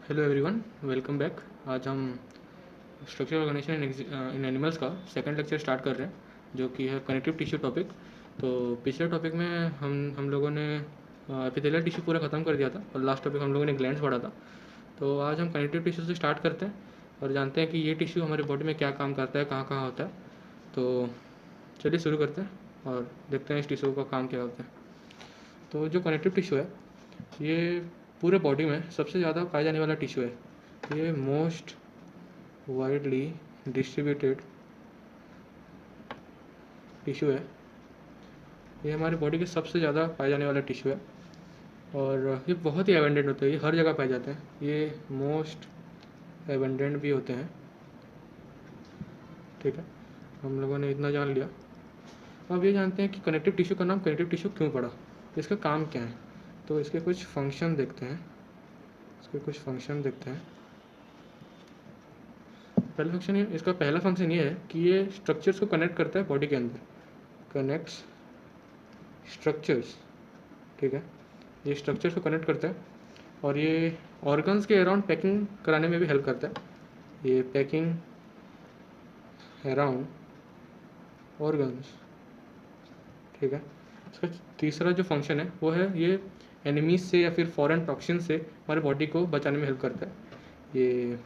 Hello everyone, welcome back. आज हम structural organisation इन animals का सेकंड लेक्चर स्टार्ट कर रहे हैं, जो कि है कनेक्टिव टिश्यू टॉपिक। तो पिछले टॉपिक में हम लोगों ने एपिथेलियल टिश्यू पूरा ख़त्म कर दिया था और लास्ट टॉपिक हम लोगों ने ग्लैंड्स पढ़ा था। तो आज हम कनेक्टिव टिश्यू से स्टार्ट करते हैं और जानते हैं कि ये टिश्यू हमारी बॉडी में क्या काम करता है, कहाँ कहाँ होता है। तो चलिए शुरू करते हैं और देखते हैं इस टिश्यू का काम क्या होता है। तो जो कनेक्टिव टिश्यू है, ये पूरे बॉडी में सबसे ज़्यादा पाया जाने वाला टिश्यू है। ये मोस्ट वाइडली डिस्ट्रीब्यूटेड टिश्यू है। ये हमारी बॉडी के सबसे ज़्यादा पाए जाने वाला टिश्यू है और ये बहुत ही एबंडेंट होते हैं। ये हर जगह पाए जाते हैं। ये मोस्ट एबंडेंट भी होते हैं। ठीक है, हम लोगों ने इतना जान लिया। अब ये जानते हैं कि कनेक्टिव टिश्यू का नाम कनेक्टिव टिश्यू क्यों पड़ा, इसका काम क्या है। तो इसके कुछ फंक्शन देखते हैं। इसका पहला फंक्शन ये है कि ये स्ट्रक्चर्स को कनेक्ट करता है बॉडी के अंदर, कनेक्ट्स स्ट्रक्चर्स। ठीक है, ये स्ट्रक्चर्स को कनेक्ट करता है और ये ऑर्गन्स के अराउंड पैकिंग कराने में भी हेल्प करता है। ये पैकिंग अराउंड ऑर्गन्स। ठीक है, इसका तीसरा जो फंक्शन है वो है ये एनिमीज से या फिर फॉरेन टॉक्सिन से हमारे बॉडी को बचाने में हेल्प करता है। ये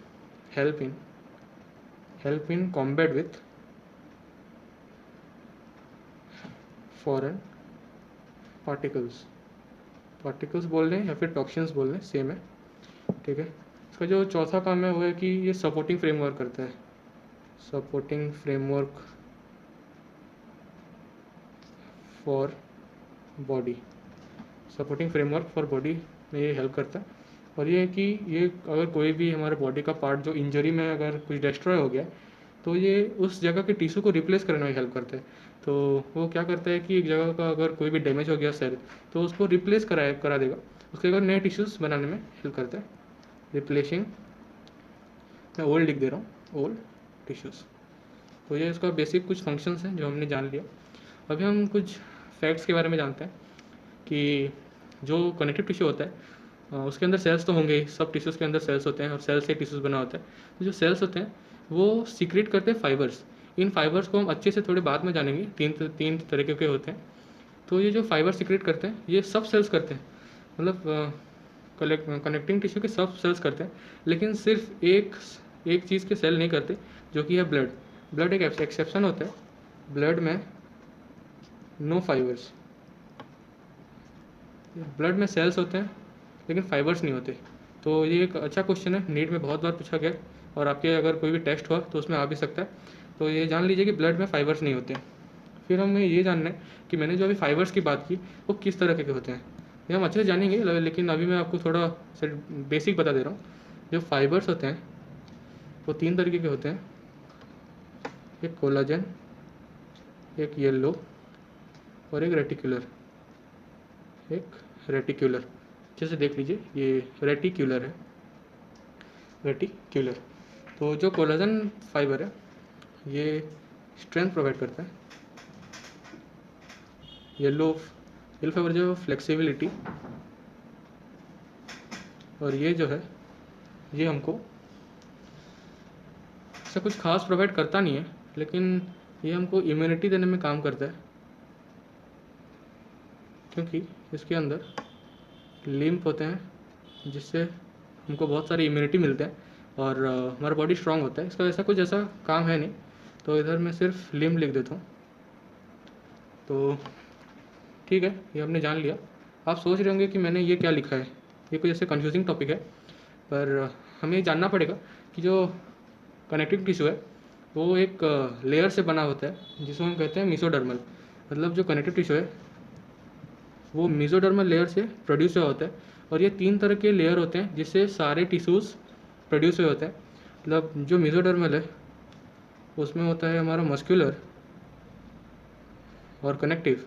help in combat with foreign particles बोल लें या फिर टॉक्सिन्स बोल लें, सेम है। ठीक है, इसका जो चौथा काम है वो है कि ये सपोर्टिंग फ्रेमवर्क करता है। सपोर्टिंग फ्रेमवर्क फॉर बॉडी में ये हेल्प करता है। और ये है कि ये अगर कोई भी हमारे बॉडी का पार्ट जो इंजरी में अगर कुछ डिस्ट्रॉय हो गया तो ये उस जगह के टिश्यू को रिप्लेस करने में हेल्प करता है। तो वो क्या करता है कि एक जगह का अगर कोई भी डैमेज हो गया सेल तो उसको रिप्लेस करा देगा, उसके अगर नए टिश्यूज़ बनाने में हेल्प करता है। रिप्लेसिंग, मैं ओल्ड लिख दे रहा हूँ, ओल्ड टिश्यूज़। तो ये इसका बेसिक कुछ फंक्शंस हैं जो हमने जान लिया। अभी हम कुछ फैक्ट्स के बारे में जानते हैं कि जो कनेक्टिव टिश्यू होता है उसके अंदर सेल्स तो होंगे ही, सब टिश्यूज़ के अंदर सेल्स होते हैं और सेल्स से टिश्यूज़ बना होता है। तो जो सेल्स होते हैं वो सीक्रेट करते हैं फाइबर्स। इन फाइबर्स को हम अच्छे से थोड़े बाद में जानेंगे, तीन तरीके के होते हैं। तो ये जो फाइबर सीक्रेट करते हैं ये सब सेल्स करते हैं, मतलब कनेक्टिंग टिश्यू के सब सेल्स करते हैं, लेकिन सिर्फ एक चीज़ के सेल नहीं करते, जो कि है ब्लड एक एक्सेप्शन होता है। ब्लड में नो फाइबर्स, ब्लड में सेल्स होते हैं लेकिन फाइबर्स नहीं होते। तो ये एक अच्छा क्वेश्चन है, नीट में बहुत बार पूछा गया और आपके अगर कोई भी टेस्ट हुआ तो उसमें आ भी सकता है। तो ये जान लीजिए कि ब्लड में फाइबर्स नहीं होते। फिर हमें ये जानना है कि मैंने जो अभी फाइबर्स की बात की वो किस तरह के होते हैं। ये हम अच्छे से जानेंगे, लेकिन अभी मैं आपको थोड़ा बेसिक बता दे रहा हूँ। जो फाइबर्स होते हैं वो तीन तरीके के होते हैं, एक कोलाजन, एक येलो और एक रेटिकुलर। अच्छे से देख लीजिए, ये रेटिकुलर है, रेटिकुलर। तो जो कोलाजन फाइबर है ये स्ट्रेंथ प्रोवाइड करता है। येलो फाइबर जो फ्लेक्सिबिलिटी, और ये जो है ये हमको ऐसा कुछ खास प्रोवाइड करता नहीं है, लेकिन ये हमको इम्यूनिटी देने में काम करता है, क्योंकि इसके अंदर लिम्फ होते हैं जिससे हमको बहुत सारी इम्यूनिटी मिलते हैं और हमारा बॉडी स्ट्रांग होता है। इसका ऐसा काम है नहीं, तो इधर मैं सिर्फ लिम्फ लिख देता हूँ। तो ठीक है, ये हमने जान लिया। आप सोच रहे होंगे कि मैंने ये क्या लिखा है, ये कुछ ऐसे कंफ्यूजिंग टॉपिक है, पर हमें ये जानना पड़ेगा कि जो कनेक्टिव टिश्यू है वो एक लेयर से बना होता है जिसको हम कहते हैं मेसोडर्मल। मतलब जो कनेक्टिव टिश्यू है वो मेसोडर्मल लेयर से प्रोड्यूस हुआ होता है और ये तीन तरह के लेयर होते हैं जिससे सारे टिश्यूज़ प्रोड्यूस हुए होते हैं। मतलब जो मेसोडर्मल है उसमें होता है हमारा मस्कुलर और कनेक्टिव।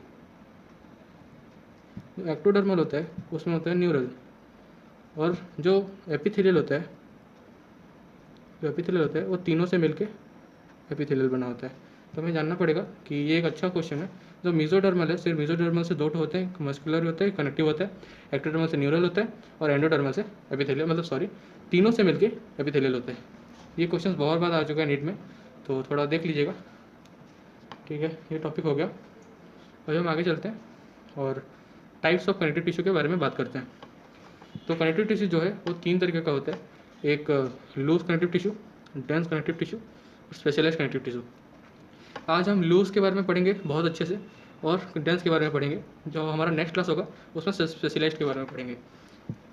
जो एक्टोडर्मल होता है उसमें होता है न्यूरल, और जो एपिथेलियल होता है वो तीनों से मिलके एपिथेलियल बना होता है। तो हमें जानना पड़ेगा कि ये एक अच्छा क्वेश्चन है जो मेसोडर्मल है, सिर्फ मेसोडर्मल से 2 होते हैं, मस्कुलर होता है, कनेक्टिव होता है, एक्टोडर्मल से न्यूरल होता है, और एंडोडर्मल से एपिथेलियल, मतलब सॉरी तीनों से मिलके एपिथेलियल होते हैं। ये क्वेश्चन बहुत बार आ चुका है नीट में, तो थोड़ा देख लीजिएगा। ठीक है, ये टॉपिक हो गया। अभी हम आगे चलते हैं और टाइप्स ऑफ कनेक्टिव टिश्यू के बारे में बात करते हैं। तो कनेक्टिव टिश्यू जो है वो 3 तरीके का होता है, एक loose connective tissue, dense connective tissue और स्पेशलाइज्ड कनेक्टिव टिश्यू। आज हम लूज के बारे में पढ़ेंगे बहुत अच्छे से, और डेंस के बारे में पढ़ेंगे। जो हमारा नेक्स्ट क्लास होगा उसमें स्पेशलाइज्ड के बारे में पढ़ेंगे।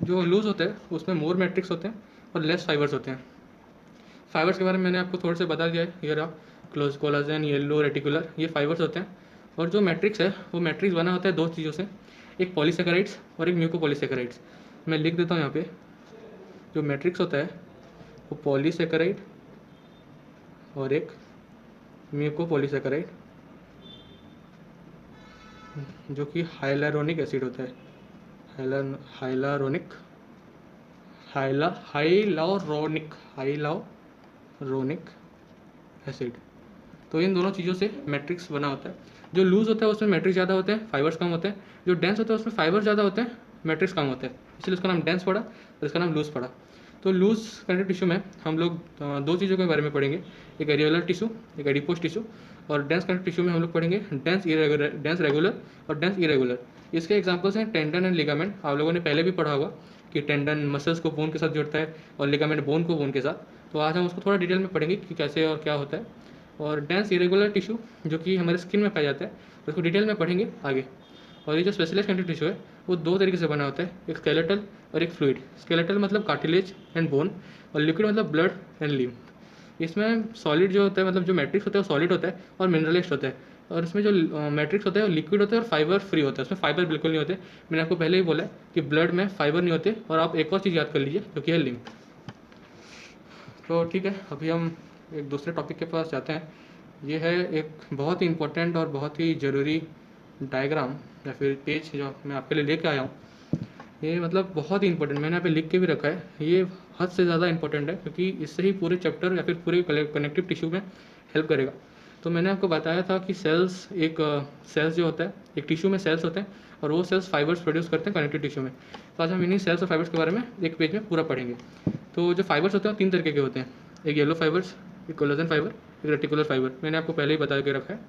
जो लूज होता है उसमें मोर मैट्रिक्स होते हैं और लेस फाइबर्स होते हैं। फाइबर्स के बारे में मैंने आपको थोड़ा सा बता दिया है, ये रहा क्लोज, कोलाजन, येलो, रेटिकुलर, ये फाइबर्स होते हैं। और जो मैट्रिक्स है वो मैट्रिक्स बना होता है 2 चीज़ों से, एक पॉलीसेकेराइड्स और एक म्यूकोपॉलीसेकेराइड्स। मैं लिख देता हूँ यहाँ पे, जो मैट्रिक्स होता है वो पॉलीसेकेराइड और एक म्यूकोपॉलीसेकेराइड, जो कि हाइलारोनिक एसिड होता है, हाइलारोनिक एसिड। तो इन दोनों चीज़ों से मैट्रिक्स बना होता है। जो लूज होता है उसमें मैट्रिक्स ज़्यादा होते हैं, फाइबर्स कम होते हैं। जो डेंस होता है उसमें फाइबर ज़्यादा होते हैं, मैट्रिक्स कम होते हैं, इसलिए उसका नाम डेंस पड़ा और इसका नाम लूज पड़ा। तो लूज कनेक्टिव टिश्यू में हम लोग 2 चीज़ों के बारे में पढ़ेंगे, एक एरियोलर टिश्यू, एक एडिपोज टिश्यू। और डेंस कनेक्टिव टिश्यू में हम लोग पढ़ेंगे डेंस रेगुलर और डेंस इरेगुलर। इसके एग्जांपल्स हैं टेंडन एंड लिगामेंट। आप लोगों ने पहले भी पढ़ा होगा कि टेंडन मसल्स को बोन के साथ जोड़ता है और लिगामेंट बोन को बोन के साथ। तो आज हम उसको थोड़ा डिटेल में पढ़ेंगे कि कैसे और क्या होता है। और डेंस इरेगुलर टिश्यू जो कि हमारे स्किन में पाया जाता है, उसको डिटेल में पढ़ेंगे आगे। और ये जो स्पेशलाइज्ड कनेक्टिव टिश्यू है वो 2 तरीके से बना होता है, एक स्केलेटल और एक फ्लूइड। स्केलेटल मतलब कार्टिलेज एंड बोन, और लिक्विड मतलब ब्लड एंड लिम्फ। इसमें सॉलिड जो होता है, मतलब जो मैट्रिक्स होता है वो सॉलिड होता है और मिनरलाइज्ड होता है। और इसमें जो मैट्रिक्स होता है वो लिक्विड होता है और फाइबर फ्री होता है, उसमें फाइबर बिल्कुल नहीं होते। मैंने आपको पहले ही बोला है कि ब्लड में फाइबर नहीं होते। और आप एक और चीज़ याद कर लीजिए जो कि है लिम्फ। तो ठीक है, अभी हम एक दूसरे टॉपिक के पास जाते हैं। ये है एक बहुत ही इंपॉर्टेंट और बहुत ही ज़रूरी डायग्राम या फिर पेज जो मैं आपके लिए लेके आया हूँ। ये मतलब बहुत ही इंपॉर्टेंट, मैंने यहाँ पे लिख के भी रखा है। ये हद से ज़्यादा इंपॉर्टेंट है क्योंकि इससे ही पूरे चैप्टर या फिर पूरे कनेक्टिव टिश्यू में हेल्प करेगा। तो मैंने आपको बताया था कि सेल्स सेल्स जो होता है, एक टिश्यू में सेल्स होते हैं और वो सेल्स फाइबर्स प्रोड्यूस करते हैं कनेक्टिव टिश्यू में। तो आज हम इन्हीं सेल्स और फाइबर्स के बारे में एक पेज में पूरा पढ़ेंगे। तो जो फाइबर्स होते हैं वो 3 तरीके के होते हैं, एक येलो फाइबर्स, एक कोलेजन फाइबर, एक रेटिकुलर फाइबर। मैंने आपको पहले ही बता के रखा है।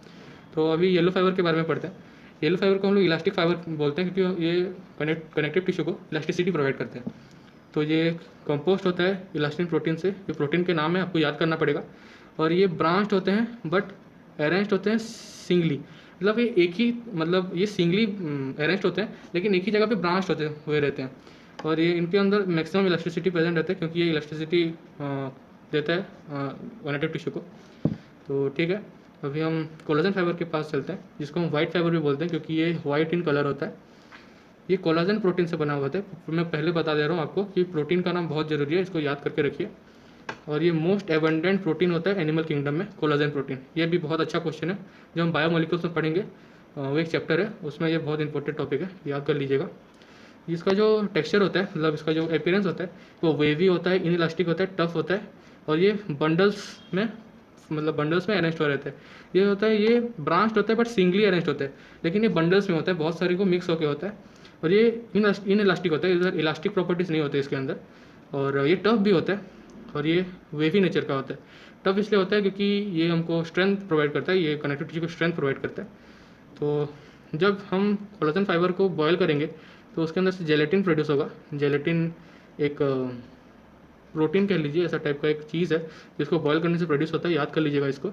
तो अभी येलो फाइबर के बारे में पढ़ते हैं। येलो फाइबर को हम लोग इलास्टिक फाइबर बोलते हैं क्योंकि ये कनेक्टिव टिश्यू को इलास्टिसिटी प्रोवाइड करते हैं। तो ये कंपोस्ट होता है इलास्टिन प्रोटीन से, ये प्रोटीन के नाम है, आपको याद करना पड़ेगा। और ये ब्रांच्ड होते हैं बट अरेंज्ड होते हैं सिंगली, मतलब ये एक ही, मतलब ये सिंगली अरेंज्ड होते हैं लेकिन एक ही जगह पे ब्रांच होते हुए रहते हैं। और ये इनके अंदर मैक्सिमम इलास्टिसिटी प्रेजेंट रहता है क्योंकि ये इलास्टिसिटी देता है कनेक्टिव टिश्यू को। तो ठीक है, अभी हम कोलाजन फाइबर के पास चलते हैं, जिसको हम वाइट फाइबर भी बोलते हैं क्योंकि ये वाइट इन कलर होता है। ये कोलाजन प्रोटीन से बना हुआ होता है। मैं पहले बता दे रहा हूँ आपको कि प्रोटीन का नाम बहुत ज़रूरी है, इसको याद करके रखिए। और ये मोस्ट एबंडेंट प्रोटीन होता है एनिमल किंगडम में, कोलाजन प्रोटीन। ये भी बहुत अच्छा क्वेश्चन है जो हम बायोमोलिक्यूल्स में पढ़ेंगे, वो एक चैप्टर है, उसमें ये बहुत इंपॉर्टेंट टॉपिक है, याद कर लीजिएगा। इसका जो टेक्सचर होता है, मतलब इसका जो अपीयरेंस होता है वो वेवी होता है, इनइलास्टिक होता है, टफ होता है। और ये बंडल्स में अरेंज हो रहता है। ये होता है, ये ब्रांच होता है बट सिंगली अरेंज होता है, लेकिन ये बंडल्स में होता है, बहुत सारे को मिक्स होकर होता है। और ये इनइलास्टिक होता है, इधर इलास्टिक प्रॉपर्टीज़ नहीं होते इसके अंदर। और ये टफ भी होता है और ये वेवी नेचर का होता है। टफ इसलिए होता है क्योंकि ये हमको स्ट्रेंथ प्रोवाइड करता है, ये कनेक्टिव टिश्यू को स्ट्रेंथ प्रोवाइड करता है। तो जब हम कोलाजन फाइबर को बॉयल करेंगे तो उसके अंदर से जेलेटिन प्रोड्यूस होगा। जेलेटिन एक प्रोटीन कह लीजिए, ऐसा टाइप का एक चीज़ है जिसको बॉयल करने से प्रोड्यूस होता है, याद कर लीजिएगा इसको।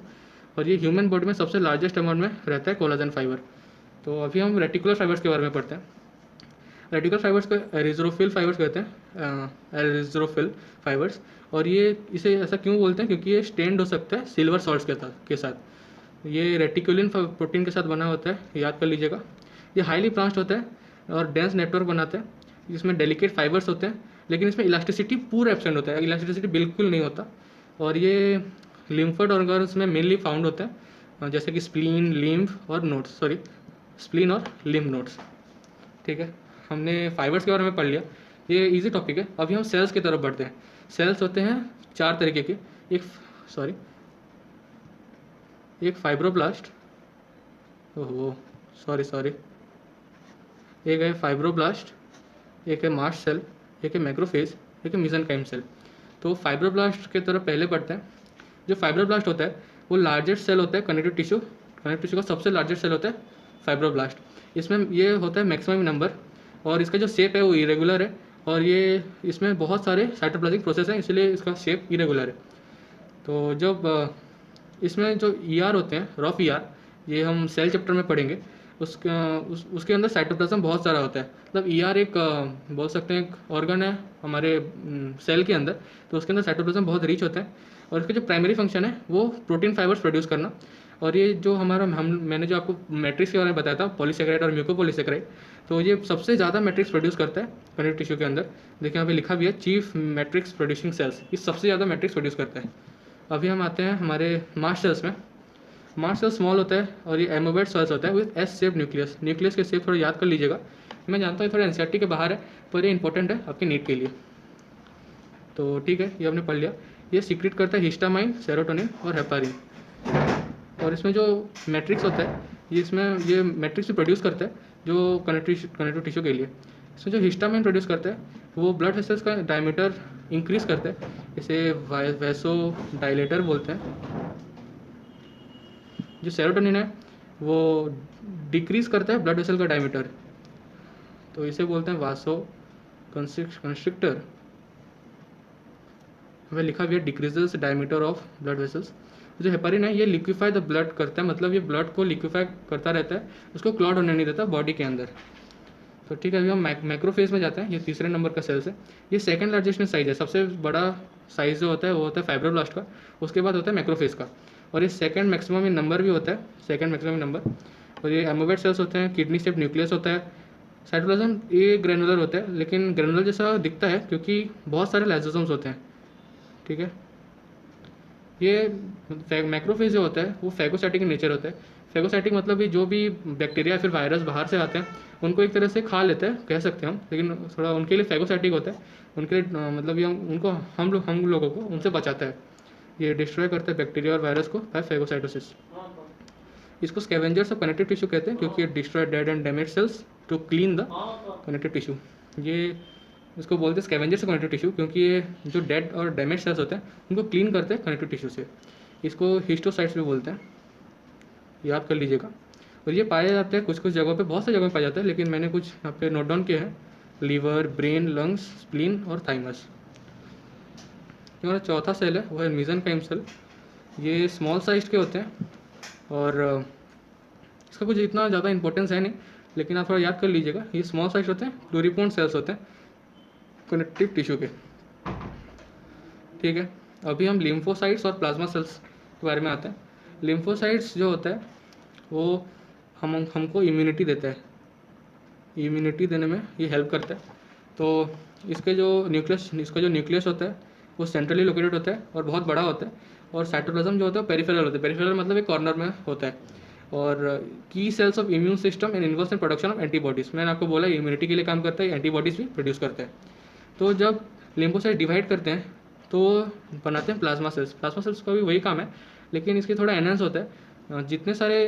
और ये ह्यूमन बॉडी में सबसे लार्जेस्ट अमाउंट में रहता है कोलाजन फाइबर। तो अभी हम रेटिकुलर फाइबर्स के बारे में पढ़ते हैं। रेटिकुलर फाइबर्स को एरिथ्रोफिल फाइबर्स कहते हैं, एरिथ्रोफिल फाइबर्स। और ये इसे ऐसा क्यों बोलते हैं क्योंकि ये स्टेन्ड हो सकता है सिल्वर सॉल्ट्स के साथ। ये रेटिकुलिन प्रोटीन के साथ बना होता है, याद कर लीजिएगा। ये हाईली ब्रांच्ड होता है और डेंस नेटवर्क बनाता है, जिसमें डेलिकेट फाइबर्स होते हैं, लेकिन इसमें इलास्टिसिटी पूरा एब्सेंट होता है, इलास्टिसिटी बिल्कुल नहीं होता। और ये लिम्फोइड ऑर्गन्स में मेनली फाउंड होता है, जैसे कि स्प्लीन, लिम्फ और नोड्स, स्प्लीन और लिम्फ नोड्स। ठीक है, हमने फाइबर्स के बारे में पढ़ लिया, ये इजी टॉपिक है। अभी हम सेल्स की तरफ बढ़ते हैं। सेल्स होते हैं 4 तरीके के, एक फाइब्रोब्लास्ट, ओहो सॉरी, एक है फाइब्रोब्लास्ट, एक है मास्ट सेल, एक है मैक्रोफेज, एक है मेसेनकाइम सेल। तो फाइब्रोब्लास्ट के तरफ पहले पढ़ते हैं। जो फाइब्रोब्लास्ट होता है वो लार्जेस्ट सेल होता है कनेक्टिव टिश्यू का सबसे लार्जेस्ट सेल होता है फाइब्रोब्लास्ट। इसमें ये होता है मैक्सिमम नंबर, और इसका जो शेप है वो इरेगुलर है, और ये इसमें बहुत सारे साइटोप्लाज्मिक प्रोसेस हैं, इसलिए इसका शेप इरेगुलर है। तो जब इसमें जो ER होते हैं, रफ ER, ये हम सेल चैप्टर में पढ़ेंगे। उसके अंदर साइटोप्लाज्म बहुत सारा होता है। मतलब ER एक बोल सकते हैं एक ऑर्गन है हमारे सेल के अंदर, तो उसके अंदर साइटोप्लाज्म बहुत रिच होता है, और इसका जो प्राइमरी फंक्शन है वो प्रोटीन फाइबर्स प्रोड्यूस करना। और ये जो मैंने जो आपको मैट्रिक्स के बारे में बताया था, पॉलीसेकेराइड और म्यूकोपॉलीसेकेराइड, तो ये सबसे ज़्यादा मैट्रिक्स प्रोड्यूस करता है कनेक्टिव टिश्यू के अंदर। देखिए यहाँ पे लिखा भी है चीफ मैट्रिक्स प्रोड्यूसिंग सेल्स, ये सबसे ज़्यादा मैट्रिक्स प्रोड्यूस करता है। अभी हम आते हैं हमारे मास्ट सेल्स में। मास्ट सेल स्मॉल होता है और ये एमोबेट सेल्स होता है with S shape nucleus. Nucleus के शेप थोड़ा याद कर लीजिएगा। मैं जानता हूँ थोड़ा NCERT के बाहर है, पर ये इंपॉर्टेंट है आपके नीट के लिए। तो ठीक है, ये हमने पढ़ लिया। ये सीक्रेट करता है हिस्टामाइन, सेरोटोनिन और हेपारिन। और इसमें जो मैट्रिक्स होता है ये मैट्रिक्स भी प्रोड्यूस करता है जो कनेक्टिव टिश्यू के लिए। इसमें जो हिस्टामाइन प्रोड्यूस करता है वो ब्लड वेसल्स का डायमीटर इंक्रीज करता है, इसे वैसो डायलेटर बोलते हैं। जो सेरोटोनिन है वो डिक्रीज करता है ब्लड वेसल का डायमीटर, तो इसे बोलते हैं वासो कंस्ट्रिक्टर। हमें लिखा भी है decreases diameter of blood vessels. जो हेपारिन है ये लिक्विफाई द ब्लड करता है, मतलब ये ब्लड को लिक्विफाई करता रहता है, उसको क्लॉट होने नहीं देता बॉडी के अंदर। तो ठीक है, अभी हम मैक्रोफेज में जाते हैं। ये तीसरे नंबर का सेल्स है। ये सेकंड लार्जेस्ट में साइज है, सबसे बड़ा साइज जो होता है वो होता है फाइब्रोब्लास्ट का, उसके बाद होता है मैक्रोफेज का, और ये सेकंड मैक्सिमम इन नंबर भी होता है, सेकंड मैक्सिमम नंबर। और ये एमोबेट सेल्स होते हैं, किडनी शेप न्यूक्लियस होता है। साइटोप्लाज्म ये ग्रेनुलर होता है, लेकिन ग्रेनुलर जैसा दिखता है क्योंकि बहुत सारे लाइसोसोम्स होते हैं। ठीक है, ये मैक्रोफेज जो होता है वो फैगोसाइटिक in नेचर होता है। फैगोसाइटिक मतलब जो भी बैक्टीरिया या फिर वायरस बाहर से आते हैं उनको एक तरह से खा लेते हैं, कह सकते हैं हम, लेकिन थोड़ा उनके लिए फैगोसाइटिक होता है। उनके लिए मतलब ये उनको हम लोगों को उनसे बचाता है। ये डिस्ट्रॉय करता है बैक्टीरिया और वायरस को बाय फैगोसाइटोसिस। इसको स्कैवेंजर्स ऑफ कनेक्टिव टिश्यू कहते हैं क्योंकि ये destroy dead and damage cells to clean the connective tissue. ये इसको बोलते हैं स्कैवेंजर्स ऑफ कनेक्टिव टिश्यू क्योंकि ये जो डेड और डैमेज सेल्स होते हैं उनको क्लीन करते हैं कनेक्टिव टिश्यू से। इसको हिस्टोसाइट्स भी बोलते हैं, याद कर लीजिएगा। और ये पाए जाते हैं कुछ जगहों पे, बहुत सी जगहों पे पाए जाते हैं, लेकिन मैंने कुछ यहाँ पे नोट डाउन किए हैं। लीवर, ब्रेन, लंग्स, स्प्लीन और थाइमस। हमारा चौथा सेल है वो है मेसेनकाइम सेल। ये स्मॉल साइज के होते हैं और इसका कुछ इतना ज़्यादा इंपॉर्टेंस है नहीं, लेकिन आप थोड़ा याद कर लीजिएगा। ये स्मॉल साइज होते हैं, प्लूरिपोर्न सेल्स होते हैं कनेक्टिव टिश्यू के। ठीक है, अभी हम लिम्फोसाइट्स और प्लाज्मा सेल्स के बारे में आते हैं। लिम्फोसाइट्स जो होता है वो हमको इम्यूनिटी देता है, इम्यूनिटी देने में ये हेल्प करता है। तो इसका जो न्यूक्लियस होता है वो सेंट्रली लोकेटेड होता है और बहुत बड़ा होता है। और साइटोप्लाज्म जो होता है पेरिफेरल होता है। पेरिफेरल मतलब एक कॉर्नर में होता है। और की cells of immune system and inverse in production of antibodies. मैंने आपको बोला इम्यूनिटी के लिए काम करता है, एंटीबॉडीज़ भी प्रोड्यूस करता है। तो जब लिम्फोसाइट डिवाइड करते हैं तो बनाते हैं प्लाज्मा सेल्स। प्लाज्मा सेल्स का भी वही काम है, लेकिन इसके थोड़ा एनहांस होता है। जितने सारे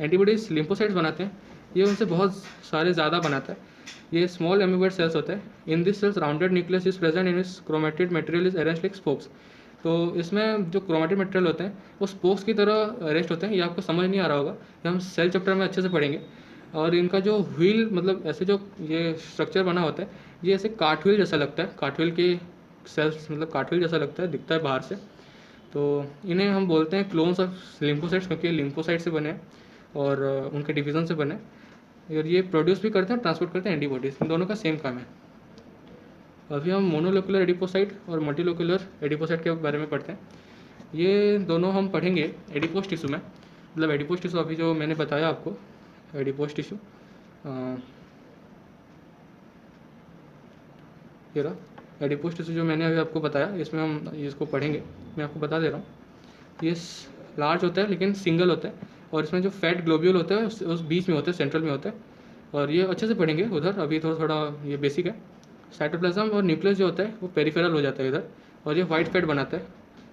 एंटीबॉडीज़ लिम्फोसाइट्स बनाते हैं ये उनसे बहुत सारे ज़्यादा बनाता है। ये स्मॉल एमोबेट सेल्स होते हैं। In this cells rounded nucleus is present in इस chromatid material is arranged like spokes. तो इसमें जो क्रोमेटिड मटेरियल होते हैं वो स्पोक्स की तरह अरेस्ट होते हैं। ये आपको समझ नहीं आ रहा होगा, ये हम सेल चैप्टर में अच्छे से पढ़ेंगे। और इनका जो व्हील मतलब ऐसे जो ये स्ट्रक्चर बना होता है ये ऐसे कार्टव्हील जैसा लगता है, कार्टव्हील के सेल्स मतलब कार्टव्हील जैसा लगता है, दिखता है बाहर से। तो इन्हें हम बोलते हैं क्लोन्स ऑफ लिम्फोसाइट्स क्योंकि लिम्फोसाइट से बने और उनके डिवीजन से बने। और ये प्रोड्यूस भी करते हैं, ट्रांसपोर्ट करते हैं एंटीबॉडीज़। इन दोनों का सेम काम है। अभी हम मोनोलोकुलर एडिपोसाइट और मल्टीलोकुलर एडिपोसाइट के बारे में पढ़ते हैं। ये दोनों हम पढ़ेंगे एडिपोस टिश्यू में। मतलब एडिपोस टिश्यू अभी जो मैंने बताया आपको, एडिपोस टिश्यू ये रहा एडिपोस टिश्यू जो मैंने अभी आपको बताया, इसमें हम इसको पढ़ेंगे। मैं आपको बता दे रहा हूँ, ये लार्ज होता है लेकिन सिंगल होता है। और इसमें जो फैट ग्लोब्यूल होता है उस बीच में होता है, सेंट्रल में होता है। और ये अच्छे से पढ़ेंगे उधर, अभी थोड़ा ये बेसिक है। साइटोप्लाज्म और न्यूक्लियस जो होता है वो पेरिफेरल हो जाता है इधर, और ये वाइट फैट बनाता है।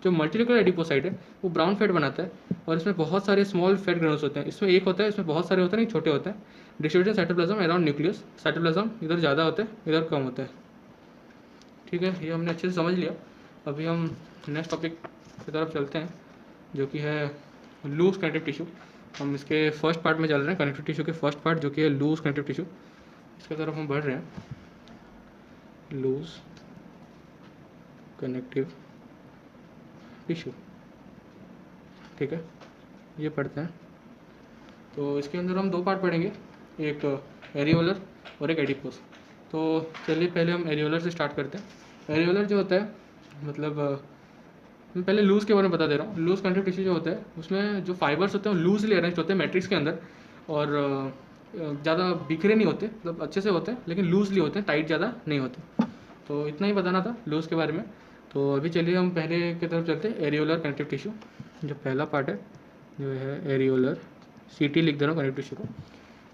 जो मल्टीन्यूक्लियर एडिपोसाइट है वो ब्राउन फैट बनाता है और इसमें बहुत सारे स्मॉल फैट ग्रेनुल्स होते हैं। इसमें एक होता है, इसमें बहुत सारे होते हैं, नहीं छोटे होते हैं। Distributed cytoplasm around nucleus, cytoplasm इधर ज़्यादा होता है, इधर कम होता है। ठीक है, ये हमने अच्छे से समझ लिया। अभी हम नेक्स्ट टॉपिक की तरफ चलते हैं जो कि है लूज कनेक्टिव टिश्यू। हम इसके फर्स्ट पार्ट में चल रहे हैं, कनेक्टिव टिश्यू के फर्स्ट पार्ट जो कि है लूज कनेक्टिव टिश्यू। इसके तरफ हम बढ़ रहे हैं। लूज कनेक्टिव टिश्यू, ठीक है, ये पढ़ते हैं। तो इसके अंदर हम दो पार्ट पढ़ेंगे, एक एरियोलर और एक एडिपोस। तो चलिए पहले हम एरियोलर से स्टार्ट करते हैं। एरियोलर जो होता है मतलब मैं पहले लूज़ के बारे में बता दे रहा हूँ। लूज़ कनेक्टिव टिश्यू जो होता है उसमें जो फाइबर्स होते हैं वो लूजली अरेंज होते हैं मैट्रिक्स के अंदर और ज़्यादा बिखरे नहीं होते, मतलब अच्छे से होते हैं लेकिन लूजली होते हैं, टाइट ज़्यादा नहीं होते। तो इतना ही बताना था लूज़ के बारे में। तो अभी चलिए हम पहले की तरफ चलते हैं, एरियोलर कनेक्टिव टिश्यू। जो पहला पार्ट है जो है एरियोलर, CT लिख दे रहा हूँ कनेक्टिव टिश्यू को।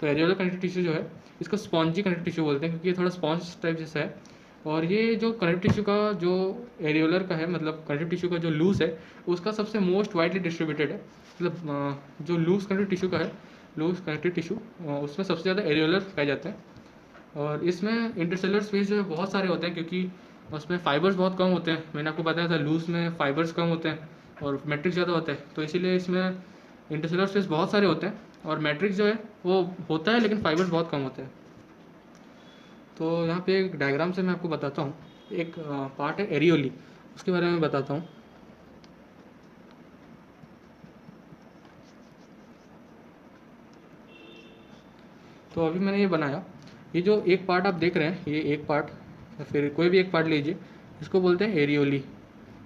तो एरियोलर कनेक्टिव टिश्यू जो है इसको स्पॉन्जी कनेक्टिव टिश्यू बोलते हैं क्योंकि ये थोड़ा स्पॉन्ज टाइप जैसा है। और ये जो कनेक्टिव टिश्यू का जो एरियोलर का है, मतलब कनेक्टिव टिश्यू का जो लूज है उसका सबसे मोस्ट वाइडली डिस्ट्रीब्यूटेड है। मतलब जो लूज कनेक्टिव टिश्यू का है, लूज कनेक्टिव टिश्यू उसमें सबसे ज़्यादा एरियोलर पाए जाते हैं। और इसमें इंटरसेलुलर स्पेस जो है बहुत सारे होते हैं क्योंकि उसमें फाइबर्स बहुत कम होते हैं। मैंने आपको बताया था लूज में फाइबर्स कम होते हैं और मैट्रिक्स ज़्यादा होता है, तो इसीलिए इसमें इंटरसेलुलर स्पेस बहुत सारे होते हैं और मैट्रिक्स जो है वो होता है लेकिन फाइबर्स बहुत कम होते हैं। तो यहाँ पे एक डायग्राम से मैं आपको बताता हूँ। एक पार्ट है एरियोली, उसके बारे में बताता हूँ। तो अभी मैंने ये बनाया, ये जो एक पार्ट आप देख रहे हैं, ये एक पार्ट या फिर कोई भी एक पार्ट लीजिए, इसको बोलते हैं एरियोली।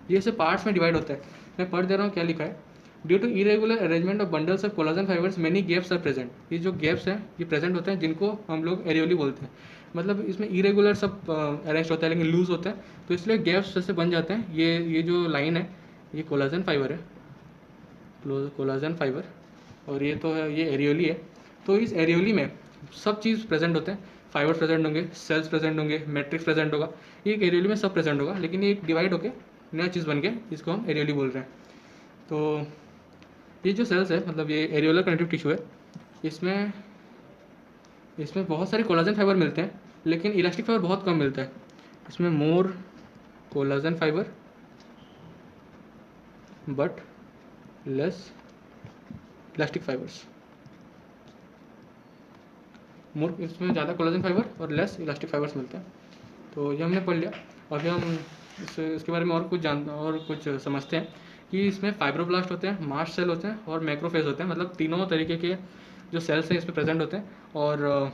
ये ऐसे पार्ट्स में डिवाइड होता है। मैं पढ़ दे रहा हूँ क्या लिखा है। Due to irregular arrangement of bundles of collagen fibres many gaps are present. ये जो गैप्स हैं ये प्रेजेंट होते हैं जिनको हम लोग एरियोली बोलते हैं। मतलब इसमें इरेगुलर सब अरेंज होता है लेकिन लूज होता है, तो इसलिए गैप्स जैसे बन जाते हैं। ये जो लाइन है ये कोलाजन फाइबर है, कोलाजन फाइबर, और ये तो है, ये एरियोली है। तो इस एरियोली में सब चीज़ प्रेजेंट होते हैं, फाइबर्स प्रेजेंट होंगे, सेल्स प्रेजेंट होंगे, मैट्रिक्स प्रेजेंट होगा। ये एक एरियोली में सब प्रेजेंट होगा, लेकिन ये डिवाइड होकर नया चीज़ बन गया, इसको हम एरियोली बोल रहे हैं। तो ये जो सेल्स है, मतलब ये एरियोलर कनेक्टिव टिश्यू है, इसमें बहुत सारे कोलाजन फाइबर मिलते हैं लेकिन इलास्टिक फाइबर बहुत कम मिलता है। इसमें more collagen fiber but less elastic fibers. More, इसमें ज़्यादा कोलाजन फाइबर और लेस इलास्टिक फाइबर्स मिलते हैं। तो ये हमने पढ़ लिया। अभी हम इसके बारे में और कुछ समझते हैं कि इसमें फाइब्रोब्लास्ट होते हैं, मास्ट सेल होते हैं और मैक्रोफेज होते हैं। मतलब तीनों तरीके के जो सेल्स हैं इसमें प्रेजेंट होते हैं। और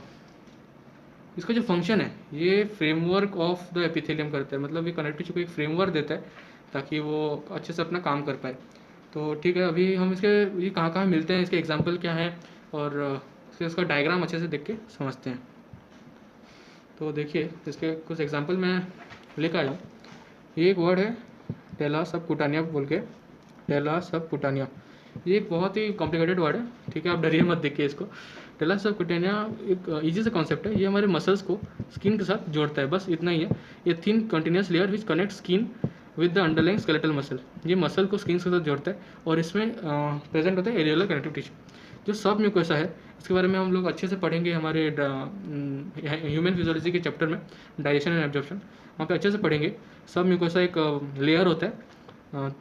इसका जो फंक्शन है ये फ्रेमवर्क ऑफ द एपिथेलियम करता है। मतलब ये कनेक्टिव टिश्यू को एक फ्रेमवर्क देता है ताकि वो अच्छे से अपना काम कर पाए। तो ठीक है, अभी हम ये कहाँ कहाँ मिलते हैं, इसके एग्जाम्पल क्या है और इसका डायग्राम अच्छे से देख के समझते हैं। तो देखिए इसके कुछ एग्जाम्पल मैं लेकर आया हूँ। ये एक वर्ड है टेला सबक्यूटानिया बोल के, टेला सबक्यूटानिया। ये एक बहुत ही कॉम्प्लिकेटेड वर्ड है, ठीक है, आप डरिए मत देखिए इसको। टेला सबक्यूटानिया एक इजी सा कॉन्सेप्ट है। ये हमारे मसल्स को स्किन के साथ जोड़ता है, बस इतना ही है। ये thin continuous layer which connect skin with the underlying skeletal muscle. ये मसल को स्किन के साथ जोड़ता है और इसमें प्रेजेंट होता है एरियोलर कनेक्टिव टिश्यू। जो सब म्यूकोसा है इसके बारे में हम लोग अच्छे से पढ़ेंगे हमारे ह्यूमन फिजियोलॉजी के चैप्टर में, डाइजेशन एंड एब्जॉर्प्शन, वहाँ पे अच्छे से पढ़ेंगे। सब म्यूकोसा एक लेयर होता है।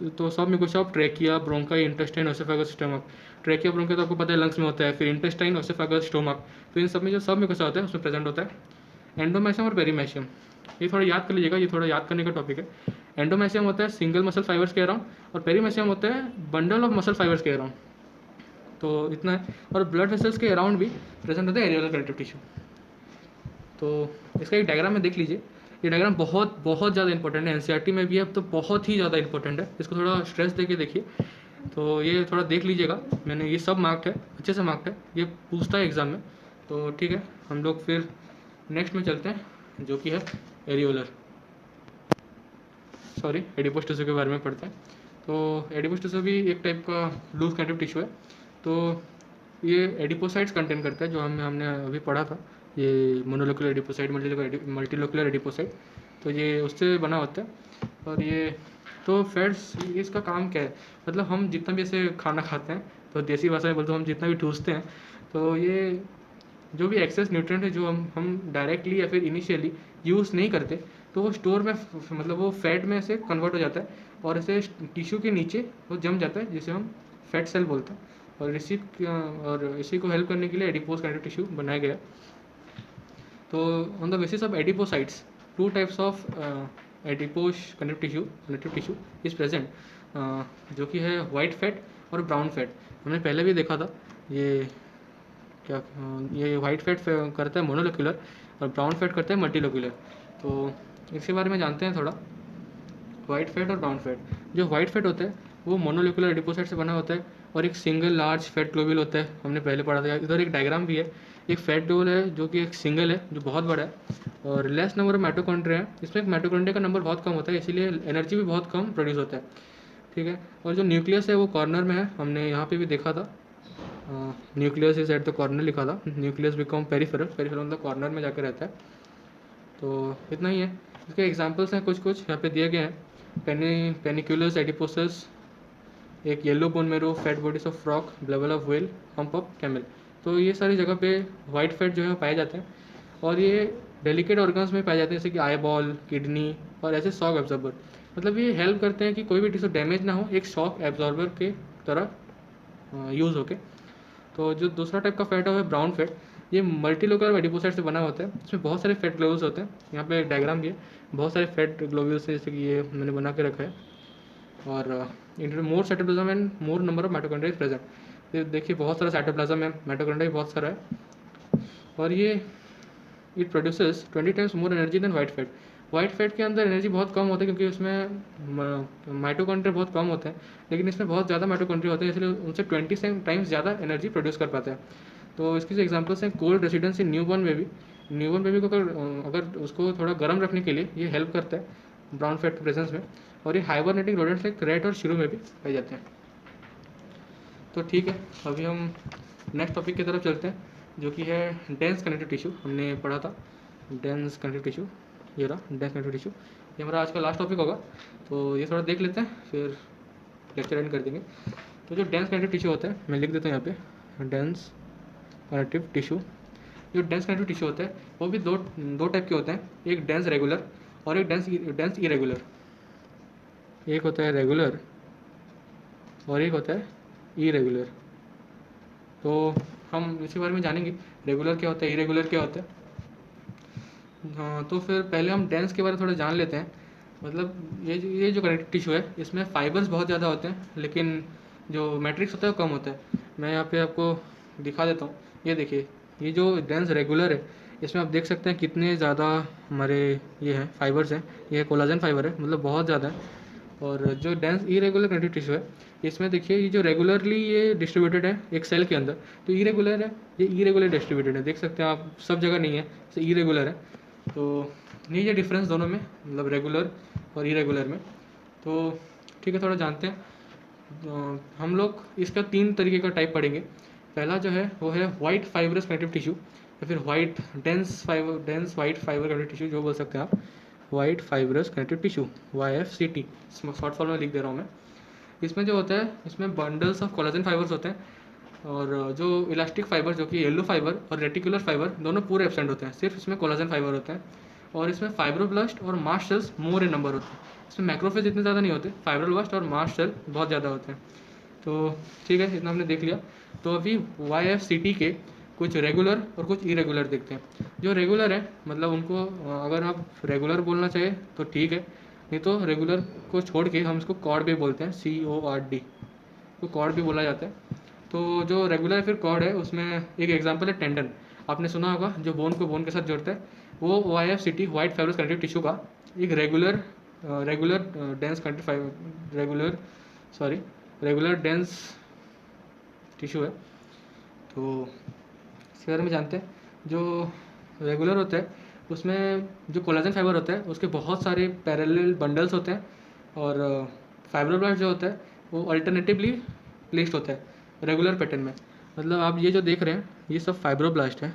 तो सब mucosa of trachea, bronchi, intestine, oesophagus, stomach. Trachea, bronchi तो आपको पता है लंग्स में होता है, फिर इंटेस्टाइन, ओसेफेगस, स्टोमक। तो इन सब में जो सब म्यूकोसा होता है उसमें प्रेजेंट होता है। एंडोमेशियम और पेरीमेशियम, ये थोड़ा याद कर लीजिएगा, ये थोड़ा याद करने का टॉपिक है। एंडोमेशियम होता है सिंगल मसल फाइबर्स के अराउंड और पेरीमेशियम होता है बंडल ऑफ मसल फाइबर्स के अराउंड। तो इतना है। और ब्लड वेसल्स के अराउंड भी प्रेजेंट होता है एरियोलर कनेक्टिव टिश्यू। तो इसका एक डायग्राम में देख लीजिए। ये डायग्राम बहुत बहुत ज़्यादा इंपॉर्टेंट है, एनसीईआरटी में भी है तो बहुत ही ज़्यादा इंपॉर्टेंट है। इसको थोड़ा स्ट्रेस देके देखिए। तो ये थोड़ा देख लीजिएगा, मैंने ये सब मार्क्ड है, अच्छे से मार्क्ड है, ये पूछता है एग्जाम में। तो ठीक है, हम लोग फिर नेक्स्ट में चलते हैं जो कि है एडिपोस टिश्यू के बारे में पढ़ते हैं। तो एडिपोस टिश्यू भी एक टाइप का लूज कनेक्टिव टिश्यू है। तो ये एडिपोसाइट्स कंटेन करता है, जो हमने अभी पढ़ा था, ये मोनोलोकुलर एडिपोसाइट, मल्टीलोकुलर एडिपोसाइट। तो ये उससे बना होता है और ये तो फैट्स इसका काम क्या है, मतलब हम जितना भी ऐसे खाना खाते हैं, तो देसी भाषा में बोलते हम जितना भी ठूसते हैं, तो ये जो भी एक्सेस न्यूट्रिएंट है जो हम डायरेक्टली या फिर इनिशियली यूज़ नहीं करते, तो वो स्टोर में मतलब वो फैट में से कन्वर्ट हो जाता है और ऐसे टिश्यू के नीचे वो जम जाता है, जिसे हम फैट सेल बोलते हैं। और इसी को हेल्प करने के लिए एडिपोज कनेक्टिव टिश्यू बनाया गया। तो on the basis of adipocytes, two types of adipose connective tissue is present, जो कि है वाइट फैट और ब्राउन फैट। हमने पहले भी देखा था ये क्या, ये वाइट फैट करता है मोनोलिक्यूलर और ब्राउन फैट करता है मल्टीलोक्यूलर। तो इसके बारे में जानते हैं थोड़ा। वाइट फैट और ब्राउन फैट, जो वाइट फैट होता है वो मोनोलिक्यूलर एडिपोसाइट से बना होता है और एक सिंगल लार्ज फैट ग्लोब्यूल होता है। हमने पहले पढ़ा था, इधर एक डायग्राम भी है, एक फैट ग्लोब्यूल है जो कि एक सिंगल है जो बहुत बड़ा है, और लेस नंबर ऑफ माइटोकॉन्ड्रिया है। इसमें माइटोकॉन्ड्रिया का नंबर बहुत कम होता है, इसीलिए एनर्जी भी बहुत कम प्रोड्यूस होता है। ठीक है, और जो न्यूक्लियस है वो कॉर्नर में है, हमने यहाँ पे भी देखा था, nucleus is at the corner लिखा था, न्यूक्लियस बिकम पेरिफेरल, पेरिफेरल मतलब कॉर्नर में जाकर रहता है। तो इतना ही है। इसके एग्जांपल्स हैं कुछ यहाँ पे दिए गए हैं, पेनिकुलस एडिपोसस, एक yellow bone marrow, fat bodies of frog, blubber of whale, hump of camel. तो ये सारी जगह पे वाइट फैट जो है पाए जाते हैं, और ये डेलिकेट ऑर्गन्स में पाए जाते हैं, जैसे कि आई बॉल, किडनी और ऐसे शॉक एब्जॉर्बर। मतलब ये हेल्प करते हैं कि कोई भी टिश्यू डैमेज ना हो, एक शॉक एब्जॉर्बर के तरह यूज़ होके। तो जो दूसरा टाइप का फैट है वो है ब्राउन फैट। ये मल्टीलोकुलर एडिपोसाइट से बना होता है, इसमें बहुत सारे फैट ग्लोब्यूल्स होते हैं। यहाँ पे एक डायग्राम भी है, बहुत सारे फैट ग्लोब्यूल्स है, जैसे कि ये मैंने बना के रखा है। और more cytoplasm and more number of mitochondria is present. देखिए बहुत सारा साइटोप्लाज्म है, माइटोकॉन्ड्रिया भी बहुत सारा है, और ये it produces 20 times more energy than white fat. White fat के अंदर एनर्जी बहुत कम होती है क्योंकि उसमें माइटोकॉन्ड्रिया बहुत कम होते हैं, लेकिन इसमें बहुत ज़्यादा माइटोकॉन्ड्रिया होते हैं, इसलिए उनसे 20 टाइम्स ज़्यादा एनर्जी प्रोड्यूस कर पाते हैं। तो इसकी जो एग्जांपल्स हैं, cold residence in newborn baby. Newborn baby को अगर उसको थोड़ा गर्म रखने के लिए ये हेल्प करता है ब्राउन फैट के प्रेजेंस में। और ये हाइबरनेटिंग रोडेंट्स लाइक रैट और शिरो में भी पाए जाते हैं। तो ठीक है, अभी हम नेक्स्ट टॉपिक की तरफ चलते हैं, जो कि है डेंस कनेक्टिव टिश्यू। हमने पढ़ा था डेंस कनेक्टिव टिश्यू, ये रहा डेंस कनेक्टिव टिश्यू। ये हमारा आज का लास्ट टॉपिक होगा, तो ये थोड़ा देख लेते हैं, फिर लेक्चर एंड कर देंगे। तो जो डेंस कनेक्टिव टिश्यू होता है, मैं लिख देता हूँ यहाँ पे, डेंस कनेक्टिव टिश्यू। जो डेंस कनेक्टिव टिश्यू होता है वो भी दो टाइप के होते हैं, एक डेंस रेगुलर और एक डेंस इरेगुलर। एक होता है रेगुलर और एक होता है इरेगुलर। तो हम इसी बारे में जानेंगे, रेगुलर क्या होता है, इरेगुलर क्या होता है। हाँ, तो फिर पहले हम डेंस के बारे में थोड़ा जान लेते हैं। मतलब ये जो कनेक्टिव टिश्यू है इसमें फाइबर्स बहुत ज़्यादा होते हैं, लेकिन जो मैट्रिक्स होता है वो कम होता है। मैं यहाँ पे आपको दिखा देता हूँ, ये देखिए, ये जो डेंस रेगुलर है इसमें आप देख सकते हैं कितने ज़्यादा हमारे ये हैं फाइबर्स हैं। ये कोलाजन फाइबर है, मतलब बहुत ज़्यादा है। और जो डेंस इरेगुलर कनेक्टिव टिश्यू है इसमें देखिए, ये जो रेगुलरली ये डिस्ट्रीब्यूटेड है एक सेल के अंदर, तो इरेगुलर है, ये इरेगुलर डिस्ट्रीब्यूटेड है, देख सकते हैं आप, सब जगह नहीं है, तो इरेगुलर है। तो नहीं, ये डिफरेंस दोनों में, मतलब रेगुलर और इरेगुलर में। तो ठीक है, थोड़ा जानते हैं। हम लोग इसका 3 तरीके का टाइप पढ़ेंगे। पहला जो है वो है वाइट फाइबरस कनेक्टिव टिश्यू, या फिर white dense white fibre connective tissue जो बोल सकते हैं आप, white fibrous connective tissue, YFCT short form में लिख दे रहा हूँ मैं। इसमें जो होता है, इसमें बंडल्स ऑफ कोलाजन फाइबर्स होते हैं, और जो इलास्टिक फाइबर जो कि येलो फाइबर और रेटिकुलर फाइबर दोनों पूरे एब्सेंट होते हैं, सिर्फ इसमें कोलाजन फाइबर होते हैं। और इसमें फाइब्रोब्लास्ट और mast cells more in number होते हैं, इसमें मैक्रोफेज इतने ज़्यादा नहीं होते, फाइब्रोब्लास्ट और मास्ट सेल बहुत ज़्यादा होते हैं। तो ठीक है, इतना हमने देख लिया। तो अभी YFCT के कुछ रेगुलर और कुछ इरेगुलर देखते हैं। जो रेगुलर है, मतलब उनको अगर आप रेगुलर बोलना चाहे तो ठीक है, नहीं तो रेगुलर को छोड़ के हम इसको कॉर्ड भी बोलते हैं, CORD, तो कॉर्ड भी बोला जाता है। तो जो रेगुलर फिर कॉर्ड है, उसमें एक एग्जांपल है टेंडन, आपने सुना होगा, जो बोन को बोन के साथ जोड़ता है, वो YFCT white fibrous connective tissue का एक regular dense connective regular dense tissue है। तो इसके बारे में जानते हैं। जो रेगुलर होता है उसमें जो कोलाजन फाइबर होता है उसके बहुत सारे पैरेलल बंडल्स होते हैं, और फाइब्रोब्लास्ट जो होता है वो अल्टरनेटिवली प्लेस्ड होता है रेगुलर पैटर्न में। मतलब आप ये जो देख रहे हैं ये सब फाइब्रोब्लास्ट है,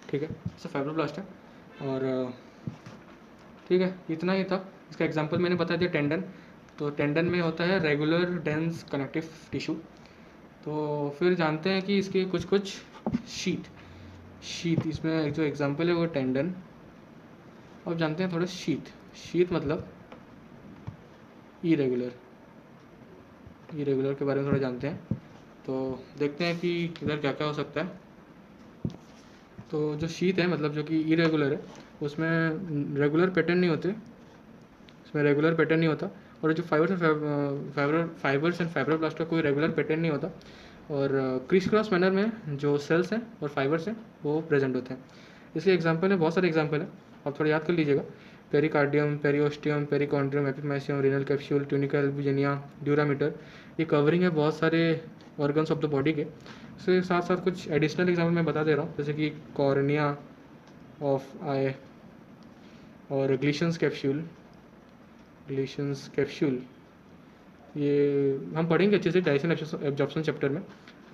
ठीक है, सब फाइब्रोब्लास्ट है। और ठीक है, इतना ही था। इसका एग्जांपल मैंने बता दिया टेंडन। तो टेंडन में होता है रेगुलर डेंस कनेक्टिव टिश्यू। तो फिर जानते हैं कि इसके कुछ कुछ शीथ इसमें जो एग्जांपल है वो टेंडन। अब जानते हैं थोड़ा शीथ मतलब इरेगुलर के बारे में थोड़ा जानते हैं। तो देखते हैं कि इधर क्या क्या हो सकता है। तो जो शीथ है मतलब जो कि इरेगुलर है, उसमें रेगुलर पैटर्न नहीं होते, इसमें रेगुलर पैटर्न नहीं होता। और जो फाइबर्स एंड फाइब्रोब्लास्ट का कोई रेगुलर पैटर्न नहीं होता। और क्रिस क्रॉस मैनर में जो सेल्स हैं और फाइबर्स हैं वो प्रेजेंट होते हैं। इसके एग्जांपल है, बहुत सारे एग्जांपल हैं, आप थोड़ा याद कर लीजिएगा। Pericardium, periosteum, perichondrium, epimysium, renal capsule, tunica albuginea, dura mater. ये कवरिंग है बहुत सारे ऑर्गन्स ऑफ द बॉडी के। इसके साथ साथ कुछ एडिशनल एग्जाम्पल मैं बता दे रहा हूँ, जैसे कि कॉर्निया ऑफ आई और ग्लिशंस कैप्सूल। ये हम पढ़ेंगे अच्छे से डाइजेशन एब्जॉर्प्शन चैप्टर में।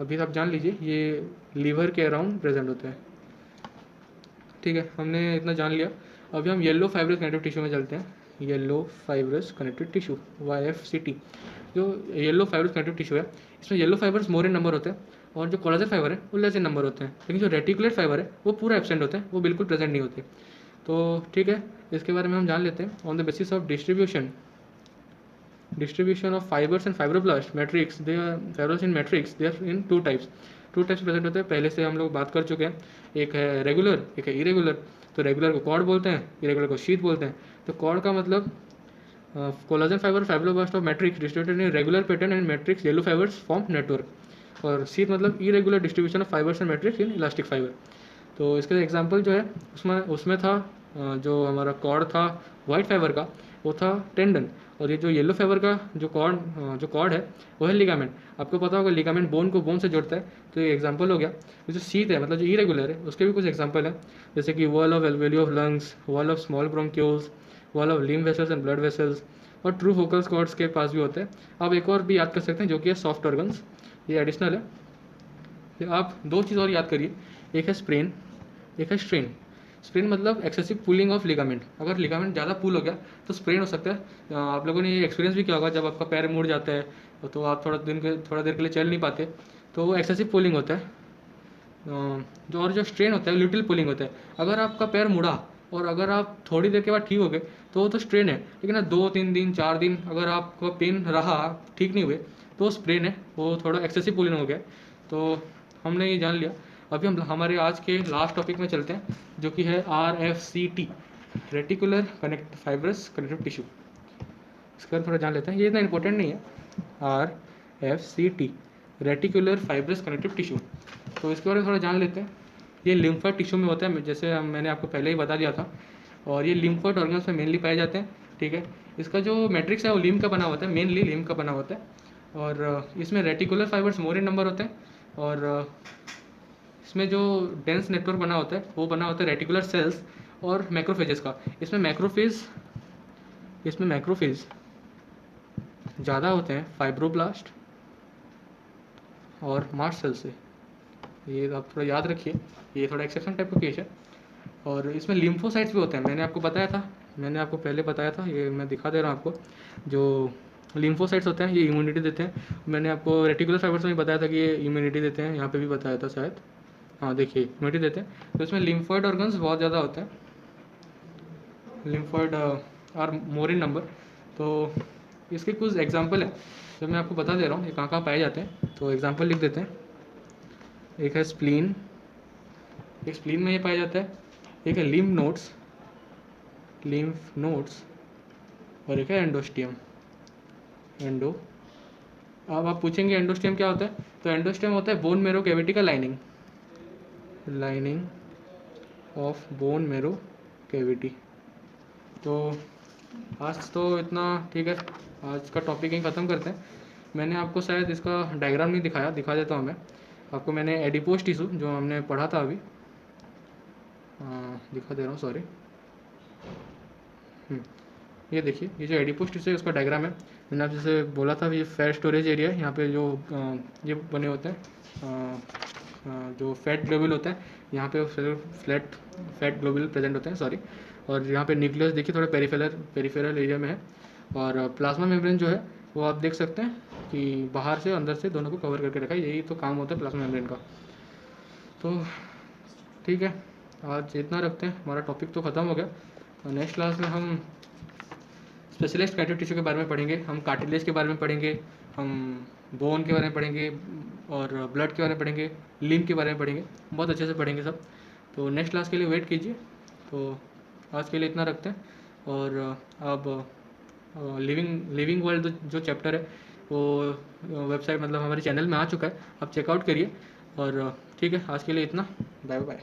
अभी आप जान लीजिए ये लीवर के अराउंड प्रेजेंट होते हैं। ठीक है, हमने इतना जान लिया। अभी हम येलो फाइब्रस कनेक्टिव टिश्यू में चलते हैं। Yellow fibrous connective tissue YFCT। जो येलो फाइब्रस कनेक्टिव टिश्यू है, इसमें yellow fibres more in number होते हैं और जो कोलाजन फाइबर है वो लेस इन नंबर होते हैं। लेकिन जो रेटिकुलेट फाइबर है वो पूरा एब्सेंट होते हैं, वो बिल्कुल प्रेजेंट नहीं होते। तो ठीक है, इसके बारे में हम जान लेते हैं। On the basis of distribution of fibers and fibroblast matrix, they are fibrils in matrix, they are in two types present होते हैं। पहले से हम लोग बात कर चुके हैं, एक है रेगुलर, एक है इरेगुलर। तो रेगुलर को कॉर्ड बोलते हैं, इरेगुलर को शीथ बोलते हैं। तो कॉर्ड का मतलब collagen fibre fibroblast of matrix distributed in regular pattern and matrix yellow fibres form network. और शीथ मतलब irregular distribution of fibres and matrix in elastic fibre. तो इसका एग्जाम्पल जो है उसमें था जो हमारा कॉर्ड था वाइट फाइबर का, वो था टेंडन। और ये जो येलो फाइबर का जो कॉर्ड है वो है लिगामेंट। आपको पता होगा लिगामेंट बोन को बोन से जोड़ता है। तो ये एग्जांपल हो गया। ये जो शीथ है मतलब जो इरेगुलर है उसके भी कुछ एग्जांपल हैं, जैसे कि wall of alveoli of lungs, wall of small bronchioles, wall of lymph vessels and blood vessels. और ट्रू फोकल कॉर्ड्स के पास भी होते हैं। आप एक और भी याद कर सकते हैं जो कि है सॉफ्ट ऑर्गन्स, ये एडिशनल है। आप दो चीज़ और याद करिए, एक है स्प्रेन, एक है स्ट्रेन। स्प्रेन मतलब एक्सेसिव पुलिंग ऑफ लिगामेंट। अगर लिगामेंट ज़्यादा पुल हो गया तो स्प्रेन हो सकता है। आप लोगों ने ये एक्सपीरियंस भी किया होगा, जब आपका पैर मुड़ जाता है तो आप थोड़ा देर के लिए चल नहीं पाते, तो वो एक्सेसिव पुलिंग होता है। जो स्ट्रेन होता है लिटिल पुलिंग होता है। अगर आपका पैर मुड़ा और अगर आप थोड़ी देर के बाद ठीक हो गए तो वो तो स्ट्रेन है। लेकिन 2-3 दिन 4 दिन अगर आपका पेन रहा, ठीक नहीं हुए, तो स्प्रेन है, वो थोड़ा एक्सेसिव पुलिंग हो गया। तो हमने ये जान लिया। अभी हम हमारे आज के लास्ट टॉपिक में चलते हैं, जो कि है RFCT, reticular fibrous connective tissue. इसका थोड़ा जान लेते हैं, ये इतना इंपॉर्टेंट नहीं है। RFCT, reticular fibrous connective tissue. तो इसके बारे में थोड़ा जान लेते हैं। ये लिम्फोइड टिश्यू में होता है, जैसे मैंने आपको पहले ही बता दिया था। और ये लिम्फोइड ऑर्गन्स में मेनली पाए जाते हैं। ठीक है, इसका जो मैट्रिक्स है वो लिम्फ का बना होता है, मेनली लिम्फ का बना होता है। और इसमें reticular fibres more in number होते हैं। और इसमें जो डेंस नेटवर्क बना होता है वो बना होता है रेटिकुलर सेल्स और मैक्रोफेजेस का। इसमें मैक्रोफेज ज़्यादा होते हैं फाइब्रोब्लास्ट और मास्ट सेल से। ये आप थोड़ा याद रखिए, ये थोड़ा एक्सेप्शन टाइप का केस है। और इसमें लिम्फोसाइट्स भी होते हैं, मैंने आपको पहले बताया था, ये मैं दिखा दे रहा हूँ आपको। जो लिम्फोसाइट्स होते हैं ये इम्यूनिटी देते हैं। मैंने आपको रेटिकुलर फाइबर्स में बताया था कि ये इम्यूनिटी देते हैं, यहाँ पे भी बताया था शायद। हाँ देखिए, इम्यूनिटी देते हैं। तो इसमें लिम्फॉइड ऑर्गन्स बहुत ज़्यादा होते हैं, lymphoid are more in number. तो इसके कुछ एग्जांपल है जो मैं आपको बता दे रहा हूँ, ये कहाँ कहाँ पाए जाते हैं। तो एग्जांपल लिख देते हैं। एक है स्प्लीन, एक स्प्लीन में ये पाया जाता है। एक है लिम्फ नोड्स, और एक है एंडोस्टियम। अब आप पूछेंगे एंडोस्टियम क्या होता है, तो एंडोस्टियम होता है बोन मेरो कैविटी का lining of bone marrow cavity. तो आज तो इतना ठीक है, आज का टॉपिक यहीं ख़त्म करते हैं। मैंने आपको शायद इसका डायग्राम नहीं दिखाया, दिखा देता हूँ मैं आपको। मैंने एडिपोज टिश्यू जो हमने पढ़ा था अभी, दिखा दे रहा हूँ, सॉरी। ये देखिए, ये जो एडिपोज टिश्यू है उसका डायग्राम है। मैंने आप जैसे बोला था, ये फेयर स्टोरेज एरिया है। यहाँ पे जो ये बने होते हैं जो फैट ग्लोब्यूल होता है यहाँ पे फैट ग्लोब्यूल प्रेजेंट होते हैं, सॉरी। और यहाँ पे न्यूक्लियस देखिए थोड़ा पेरिफेरल एरिया में है। और प्लाज्मा मेम्ब्रेन जो है वो आप देख सकते हैं कि बाहर से अंदर से दोनों को कवर करके रखा है, यही तो काम होता है प्लाज्मा मेम्ब्रेन का। तो ठीक है, आज इतना रखते हैं, हमारा टॉपिक तो ख़त्म हो गया। नेक्स्ट क्लास में हम स्पेशलाइज्ड कनेक्टिव टिश्यू के बारे में पढ़ेंगे, हम कार्टिलेज के बारे में पढ़ेंगे, हम बोन के बारे में पढ़ेंगे और ब्लड के बारे में पढ़ेंगे, लिम्फ के बारे में पढ़ेंगे, बहुत अच्छे से पढ़ेंगे सब। तो नेक्स्ट क्लास के लिए वेट कीजिए। तो आज के लिए इतना रखते हैं। और अब लिविंग वर्ल्ड जो चैप्टर है वो वेबसाइट मतलब हमारे चैनल में आ चुका है, आप चेकआउट करिए। और ठीक है, आज के लिए इतना, बाय बाय।